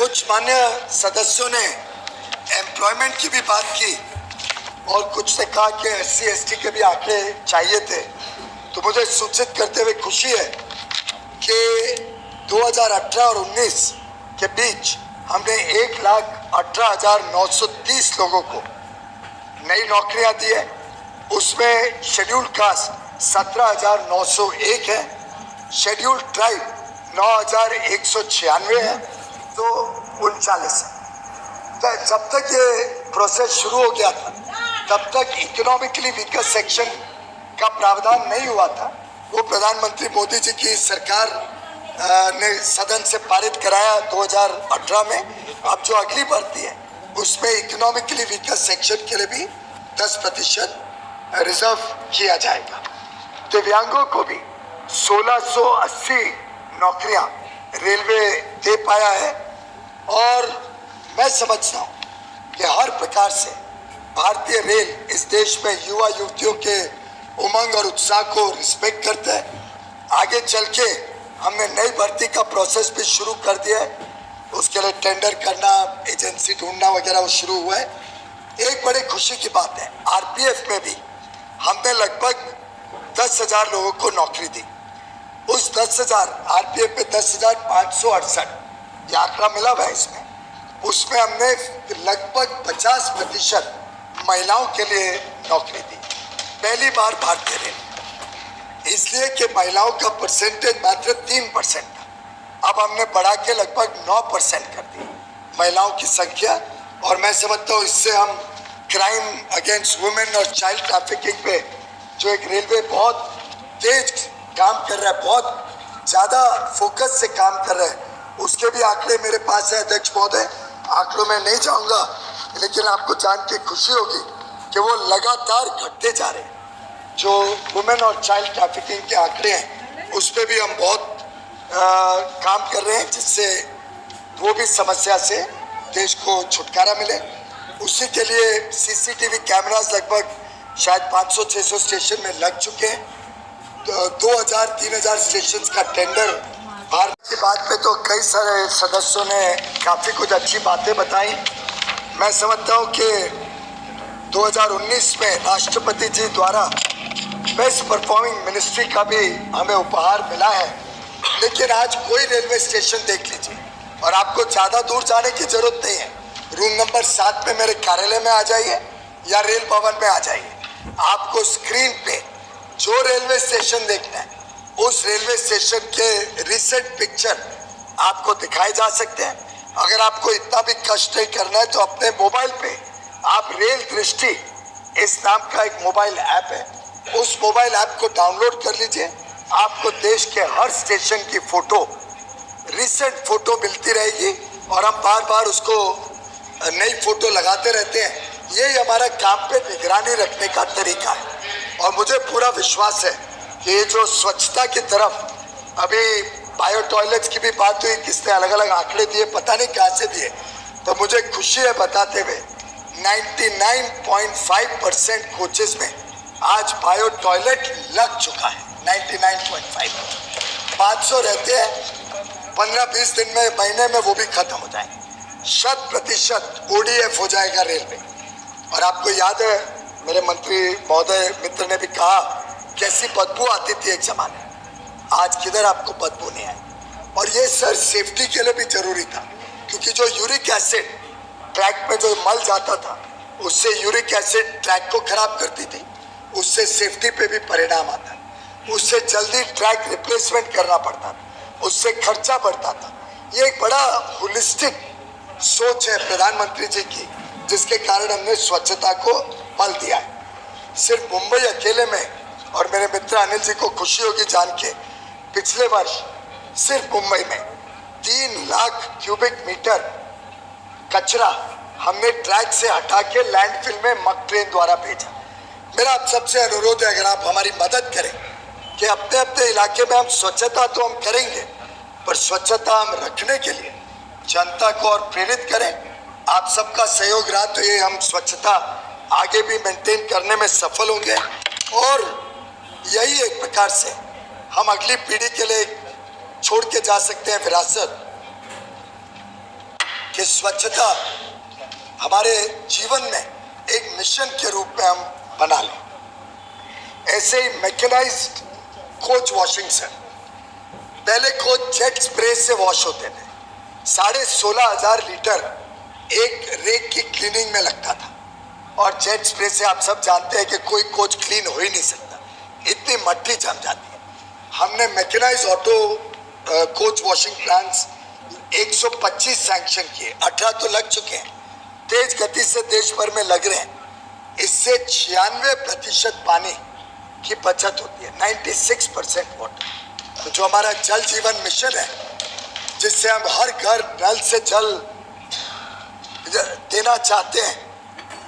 कुछ मान्य सदस्यों ने एम्प्लॉयमेंट की भी बात की और कुछ ने कहा कि SC/ST के भी आंकड़े चाहिए थे। तो मुझे सूचित करते हुए खुशी है कि 2018 और 19 के बीच हमने 1,18,930 लोगों को नई नौकरियां दी है। उसमें शेड्यूल्ड कास्ट 17,901 है, शेड्यूल्ड ट्राइब 9,196 है, तो 39 है। तो जब तक ये प्रोसेस शुरू हो गया था तब तक इकोनॉमिकली वीकर सेक्शन का प्रावधान नहीं हुआ था। वो प्रधानमंत्री मोदी जी की सरकार ने सदन से पारित कराया 2018 में। अब जो अगली भर्ती है उसमें इकोनॉमिकली वीकर सेक्शन के लिए भी 10% रिजर्व किया जाएगा। दिव्यांगों को भी 1680 नौकरियां रेलवे दे पाया है और मैं समझता हूं कि हर प्रकार से भारतीय रेल इस देश में युवा युवतियों के उमंग और उत्साह को रिस्पेक्ट करता है। आगे चल के हमने नई भर्ती का प्रोसेस भी शुरू कर दिया है। उसके लिए टेंडर करना, एजेंसी ढूंढना वगैरह वो शुरू हुआ है। एक बड़ी खुशी की बात है, RPF में भी हमने लगभग 10,000 लोगों को नौकरी दी। उस 10,000 RPF में 10,568 आंकड़ा मिला हुआ है इसमें। उसमें हमने लगभग 50% महिलाओं के लिए नौकरी दी, पहली बार भारतीय रेल, इसलिए कि महिलाओं का परसेंटेज मात्र 3% था। अब हमने बढ़ा के लगभग 9% कर दी महिलाओं की संख्या। और मैं समझता हूँ इससे हम क्राइम अगेंस्ट वुमेन और चाइल्ड ट्रैफिकिंग पे जो एक रेलवे बहुत तेज काम कर रहा है, बहुत ज़्यादा फोकस से काम कर रहा है, उसके भी आंकड़े मेरे पास है अध्यक्ष महोदय। आंकड़ों में नहीं जाऊंगा, लेकिन आपको जान के खुशी होगी कि वो लगातार घटते जा रहे हैं। जो वुमेन और चाइल्ड ट्रैफिकिंग के आंकड़े हैं उस पर भी हम बहुत काम कर रहे हैं, जिससे वो भी समस्या से देश को छुटकारा मिले। उसी के लिए CCTV कैमरास लगभग शायद 500-600 स्टेशन में लग चुके हैं। तो 2,000-3,000 स्टेशन का टेंडर भारत की बात पे तो कई सारे सदस्यों ने काफ़ी कुछ अच्छी बातें बताई। मैं समझता हूँ कि 2019 में राष्ट्रपति जी द्वारा बेस्ट परफॉर्मिंग मिनिस्ट्री का भी हमें उपहार मिला है। लेकिन आज कोई रेलवे स्टेशन देख लीजिए और आपको ज़्यादा दूर जाने की जरूरत नहीं है। रूम नंबर 7 में मेरे कार्यालय में आ जाइए या रेल भवन में आ जाइए, आपको स्क्रीन पे जो रेलवे स्टेशन देखना है उस रेलवे स्टेशन के रिसेंट पिक्चर आपको दिखाए जा सकते हैं। अगर आपको इतना भी कष्ट नहीं करना है तो अपने मोबाइल पे आप रेल दृष्टि इस नाम का एक मोबाइल ऐप है, उस मोबाइल ऐप को डाउनलोड कर लीजिए। आपको देश के हर स्टेशन की फोटो, रिसेंट फोटो मिलती रहेगी और हम बार बार उसको नई फोटो लगाते रहते हैं। यही हमारा काम पे निगरानी रखने का तरीका है। और मुझे पूरा विश्वास है कि ये जो स्वच्छता की तरफ अभी बायो टॉयलेट्स की भी बात हुई, किसने अलग अलग आंकड़े दिए, पता नहीं कहाँ से दिए, तो मुझे खुशी है बताते हुए 99.5% कोचेस में आज बायो टॉयलेट लग चुका है। 99.5, 500 रहते हैं, 15-20 दिन में, महीने में वो भी खत्म हो जाएंगे। 100% ODF हो जाएगा रेलवे। और आपको याद है मेरे मंत्री महोदय मित्र ने भी कहा कैसी बदबू आती थी एक जमाने, आज किधर आपको बदबू नहीं आई। और ये सर सेफ्टी के लिए भी जरूरी था, क्योंकि जो यूरिक एसिड ट्रैक में जो मल जाता था उससे यूरिक एसिड ट्रैक को खराब करती थी, उससे सेफ्टी पे भी परिणाम आता, उससे जल्दी ट्रैक रिप्लेसमेंट करना पड़ता था, उससे खर्चा बढ़ता था। ये एक बड़ा होलिस्टिक सोच है प्रधानमंत्री जी की, जिसके कारण हमने स्वच्छता को बल दिया है। सिर्फ मुंबई अकेले में, और मेरे मित्र अनिल जी को खुशी होगी जान के, पिछले वर्ष सिर्फ मुंबई में 3 लाख क्यूबिक मीटर कचरा हमने ट्रैक से हटा के लैंडफिल में मक ट्रेन द्वारा भेजा। मेरा आप सबसे अनुरोध है, अगर आप हमारी मदद करें कि अपने अपने इलाके में हम स्वच्छता तो हम करेंगे, पर स्वच्छता हम रखने के लिए जनता को और प्रेरित करें। आप सबका सहयोग रहा तो ये हम स्वच्छता आगे भी मेंटेन करने में सफल होंगे और यही एक प्रकार से हम अगली पीढ़ी के लिए छोड़ के जा सकते हैं विरासत। कि स्वच्छता हमारे जीवन में एक मिशन के रूप में हम बना लें। ऐसे ही मैकेनाइज्ड कोच वॉशिंग सर, पहले कोच जेट स्प्रे से वॉश होते थे, 16,500 लीटर एक रेक की क्लीनिंग में लगता था, और जेट स्प्रे से आप सब जानते हैं कि कोई कोच क्लीन हो ही नहीं सकता, इतनी मट्टी जम जाती है। हमने mechanise auto coach washing plants 125 sanction किए, 18 तो लग चुके हैं, तेज गति से देश भर में लग रहे हैं। इससे 96% पानी की बचत होती है, 96% वाटर। जो हमारा जल जीवन मिशन है, जिससे हम हर घर नल से जल देना चाहते हैं,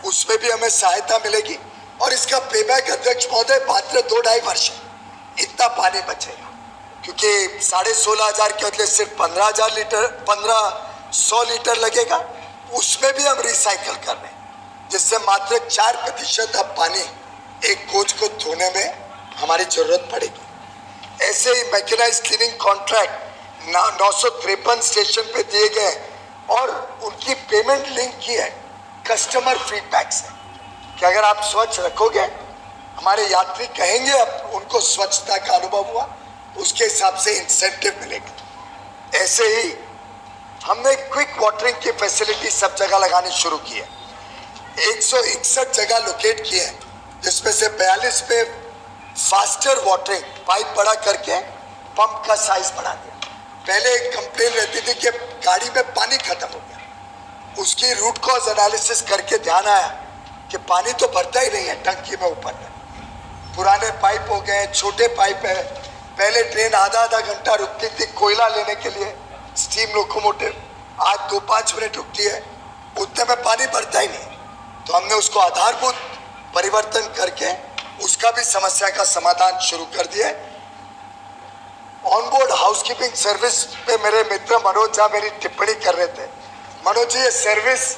उसमें भी हमें सहायता मिलेगी। और इसका पेबैक अध्यक्ष महोदय मात्र 2-2.5 वर्ष इतना पानी बचेगा, क्योंकि 16,500 के बदले सिर्फ 1500 लीटर लगेगा, उसमें भी हम रिसाइकल कर रहे हैं, जिससे मात्र 4% अब पानी एक कोच को धोने में हमारी जरूरत पड़ेगी। ऐसे ही मैकेनाइज क्लीनिंग कॉन्ट्रैक्ट 953 स्टेशन पे दिए गए, और उनकी पेमेंट लिंक की है कस्टमर फीडबैक से, कि अगर आप स्वच्छ रखोगे, हमारे यात्री कहेंगे अब उनको स्वच्छता का अनुभव हुआ, उसके हिसाब से इंसेंटिव मिलेगा। ऐसे ही हमने क्विक वाटरिंग की फैसिलिटी सब जगह लगानी शुरू की है, 161 जगह लोकेट किए हैं, जिसमें से 42 पे फास्टर वाटरिंग पाइप बड़ा करके पंप का साइज बढ़ा दिया। पहले एक कंप्लेन रहती थी कि गाड़ी में पानी खत्म हो गया, उसकी रूट कॉज एनालिसिस करके ध्यान आया कि पानी तो भरता ही नहीं है टंकी में ऊपर में, पुराने पाइप हो गए, छोटे पाइप है। पहले ट्रेन आधा घंटा रुकती थी कोयला लेने के लिए, स्टीम लोकोमोटिव, आज 2-5 मिनट रुकती है, उतने में पानी भरता ही नहीं। तो हमने उसको आधारभूत परिवर्तन करके उसका भी समस्या का समाधान शुरू कर दिया। ऑनबोर्ड हाउसकीपिंग सर्विस पे मेरे मित्र मनोज झा मेरी टिप्पणी कर रहे थे। मनोज जी, ये सर्विस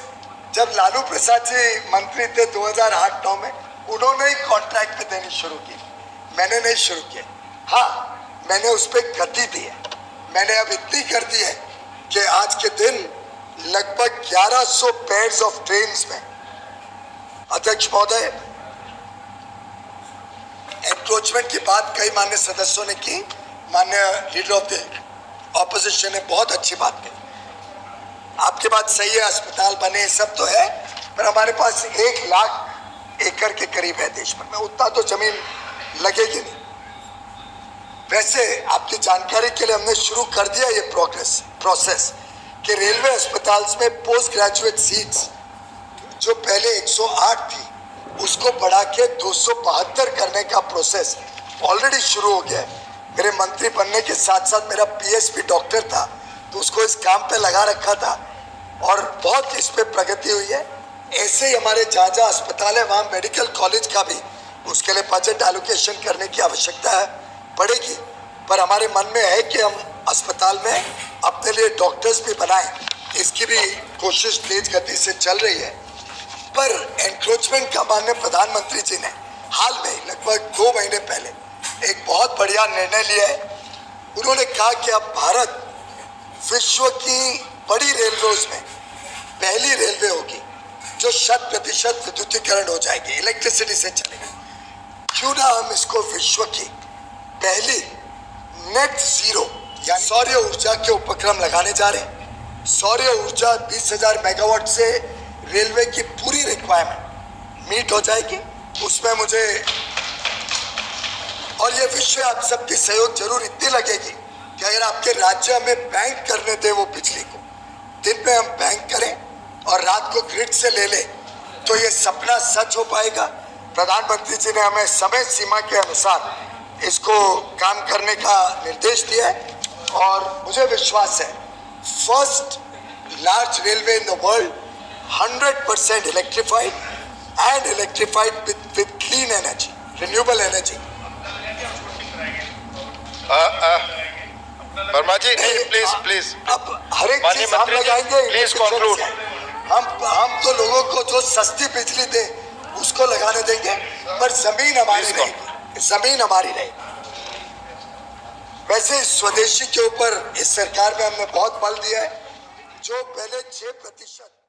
जब लालू प्रसाद जी मंत्री थे 2008-9 में, उन्होंने ही कॉन्ट्रैक्ट पे देनी शुरू की, मैंने नहीं शुरू किया। हाँ, मैंने उस पर गति दी है, मैंने अब इतनी कर दी है कि आज के दिन लगभग 1100 पेयर्स ऑफ ट्रेन्स में, अध्यक्ष महोदय, एंक्रोचमेंट की बात कई मान्य सदस्यों ने की, मान्य लीडर ऑफ द ऑपोजिशन ने बहुत अच्छी बात कही। आपकी बात सही है, अस्पताल बने सब तो है, पर हमारे पास 1 लाख एकड़ के करीब है देश भर में, उतना तो जमीन लगेगी नहीं। वैसे आपकी जानकारी के लिए हमने शुरू कर दिया ये प्रोसेस कि रेलवे अस्पताल में पोस्ट ग्रेजुएट सीट्स जो पहले 108 थी, उसको बढ़ा के 272 करने का प्रोसेस ऑलरेडी शुरू हो गया है। मेरे मंत्री बनने के साथ साथ मेरा पीएचडी डॉक्टर था, तो उसको इस काम पे लगा रखा था, और बहुत इस पे प्रगति हुई है। ऐसे ही हमारे जहाँ जहाँ अस्पताल है, वहाँ मेडिकल कॉलेज का भी उसके लिए बजट एलोकेशन करने की आवश्यकता है पड़ेगी, पर हमारे मन में है कि हम अस्पताल में अपने लिए डॉक्टर्स भी बनाएं, इसकी भी कोशिश तेज गति से चल रही है। पर एनक्रोचमेंट का माननीय प्रधानमंत्री जी ने हाल में लगभग 2 महीने पहले एक बहुत बढ़िया निर्णय लिया है। उन्होंने कहा कि अब भारत विश्व की बड़ी रेलवेज में पहली रेलवे होगी जो 100% विद्युतीकरण हो जाएगी, इलेक्ट्रिसिटी से चलेगी। क्यों ना हम इसको विश्व की पहली नेट जीरो या सौर्य ऊर्जा के उपक्रम लगाने जा रहे हैं। सौर्य ऊर्जा 20,000 मेगावाट से रेलवे की पूरी रिक्वायरमेंट मीट हो जाएगी। उसमें मुझे और ये विषय आप सबकी सहयोग जरूर इतनी लगेगी कि अगर आपके राज्य में बैंक करने दे वो बिजली को, दिन में हम बैंक करें और रात को ग्रिड से ले ले, तो ये सपना सच हो पाएगा। प्रधानमंत्री जी ने हमें समय सीमा के अनुसार इसको काम करने का निर्देश दिया है, और मुझे विश्वास है first large railway in the world 100% electrified and electrified with clean energy, renewable energy. Verma ji, please अब हर एक चीज हम लगाएंगे, प्लीज कंक्लूड। हम तो लोगों को जो सस्ती बिजली दे उसको लगाने देंगे, पर जमीन हमारी रहेगी, जमीन हमारी रहेगी। वैसे स्वदेशी के ऊपर इस सरकार में हमने बहुत बल दिया है। जो पहले 6%